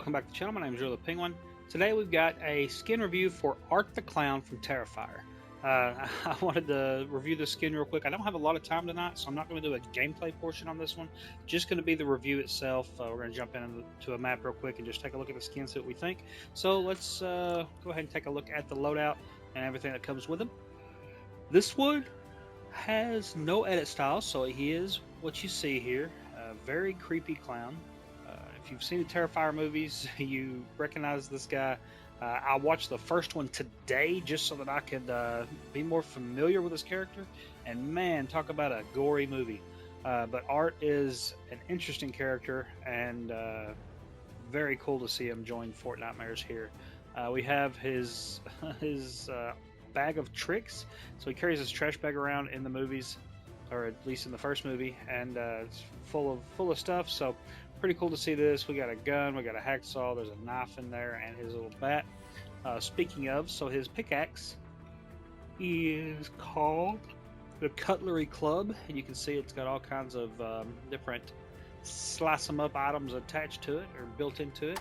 Welcome back to the channel. My name is Reothepenguin. Today we've got a skin review for Art the Clown from Terrifier. I wanted to review this skin real quick. I don't have a lot of time tonight, so I'm not going to do a gameplay portion on this one. Just going to be the review itself. We're going to jump into a map real quick and just take a look at the skin, see what we think. So let's go ahead and take a look at the loadout and everything that comes with him. This one has no edit style, so he is what you see here. A very creepy clown. If you've seen the Terrifier movies, you recognize this guy. I watched the first one today just so that I could be more familiar with his character. And man, talk about a gory movie. But Art is an interesting character and very cool to see him join Fortnitemares here. We have his bag of tricks. So he carries his trash bag around in the movies, or at least in the first movie, and it's full of stuff. So pretty cool to see this. We got a gun, we got a hacksaw, there's a knife in there, and his little bat. Speaking of, so his pickaxe is called the Cutlery Club, and you can see it's got all kinds of different slice 'em up items attached to it or built into it.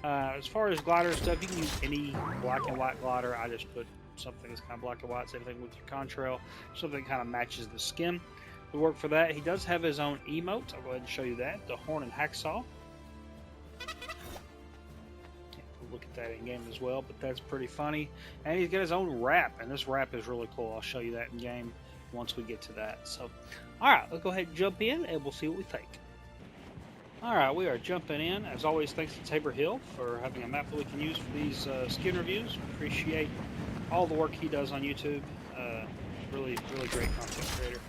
As far as glider stuff, you can use any black and white glider. I just put something that's kind of black and white. Same thing with your contrail, something that kind of matches the skin. To work for that, he does have his own emote. I'll go ahead and show you that. The horn and hacksaw. We'll look at that in game as well, but that's pretty funny. And he's got his own wrap, and this wrap is really cool. I'll show you that in game once we get to that. So, all right, let's go ahead and jump in, and we'll see what we think. All right, we are jumping in. As always, thanks to Tabor Hill for having a map that we can use for these skin reviews. Appreciate all the work he does on YouTube. Really great content creator.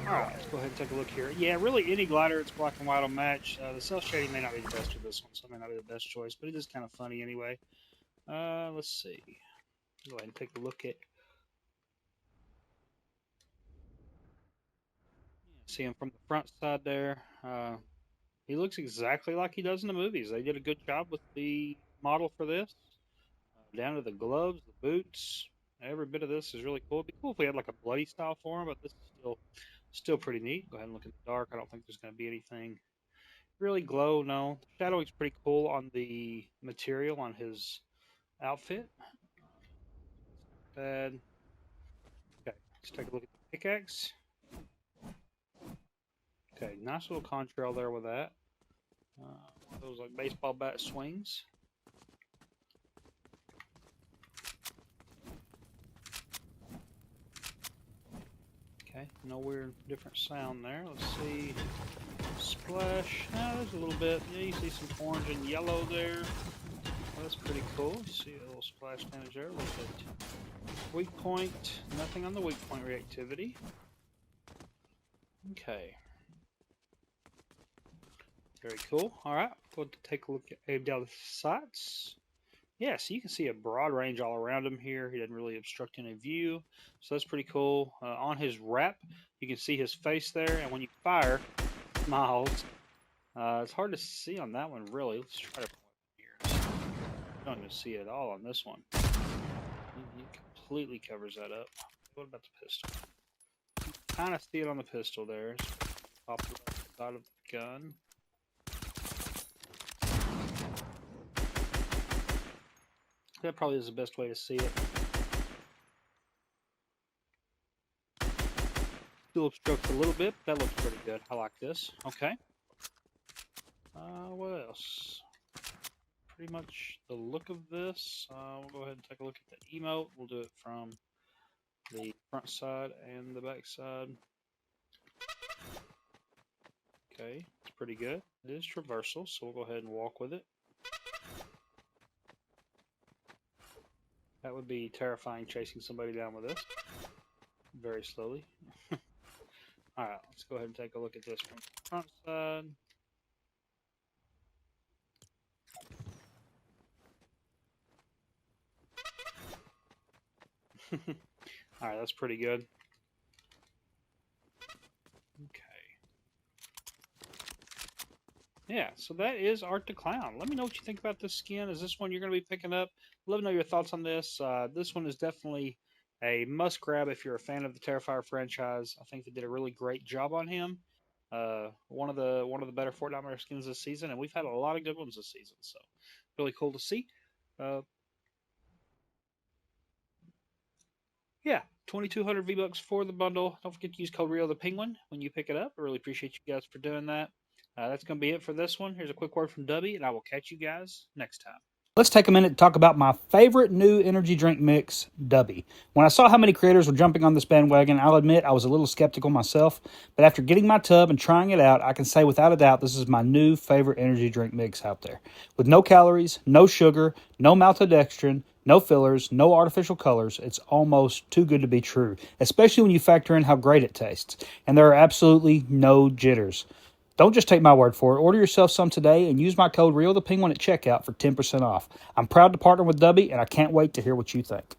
Alright, let's go ahead and take a look here. Yeah, really any glider, it's black and white will match. The cell shading may not be the best with this one, so it may not be the best choice, but it is kind of funny anyway. Let's see. Go ahead and take a look at. See him from the front side there. He looks exactly like he does in the movies. They did a good job with the model for this. Down to the gloves, the boots. Every bit of this is really cool. It'd be cool if we had like a bloody style for him, but this is still pretty neat. Go ahead and look in the dark. I don't think there's going to be anything really glow. No, shadowing's pretty cool on the material on his outfit. Bad. Okay, let's take a look at the pickaxe. Okay, nice little contrail there with that. One of those like baseball bat swings. Okay, no weird different sound there. Let's see. Splash. There's a little bit. Yeah, you see some orange and yellow there. Well, that's pretty cool. You see a little splash damage there. Look at weak point. Nothing on the weak point reactivity. Okay. Very cool. Alright, go to take a look at down the sights. Yeah, so you can see a broad range all around him here. He doesn't really obstruct any view, so that's pretty cool. On his wrap, you can see his face there, and when you fire, it smiles. It's hard to see on that one, really. Let's try to point here. You don't even see it at all on this one. He completely covers that up. What about the pistol? You kind of see it on the pistol there. Pop it up the side of the gun. That probably is the best way to see it. Still obstructs a little bit, but that looks pretty good. I like this. Okay. What else? Pretty much the look of this. We'll go ahead and take a look at the emote. We'll do it from the front side and the back side. Okay, it's pretty good. It is traversal, so we'll go ahead and walk with it. That would be terrifying, chasing somebody down with this very slowly. Alright, let's go ahead and take a look at this from the front side. Alright, that's pretty good. Okay. Yeah, so that is Art the Clown. Let me know what you think about this skin. Is this one you're going to be picking up? Let me know your thoughts on this. This one is definitely a must grab if you're a fan of the Terrifier franchise. I think they did a really great job on him. One of the better Fortnite skins this season, and we've had a lot of good ones this season. So Really cool to see. Uh, yeah, 2,200 V-Bucks for the bundle. Don't forget to use code Reothepenguin when you pick it up. I really appreciate you guys for doing that. That's going to be it for this one. Here's a quick word from Dubby, and I will catch you guys next time. Let's take a minute to talk about my favorite new energy drink mix, Dubby. When I saw how many creators were jumping on this bandwagon, I'll admit I was a little skeptical myself, but after getting my tub and trying it out, I can say without a doubt this is my new favorite energy drink mix out there. With no calories, no sugar, no maltodextrin, no fillers, no artificial colors, it's almost too good to be true, especially when you factor in how great it tastes. And there are absolutely no jitters. Don't just take my word for it. Order yourself some today and use my code REALTHEPenguin at checkout for 10% off. I'm proud to partner with Dubby, and I can't wait to hear what you think.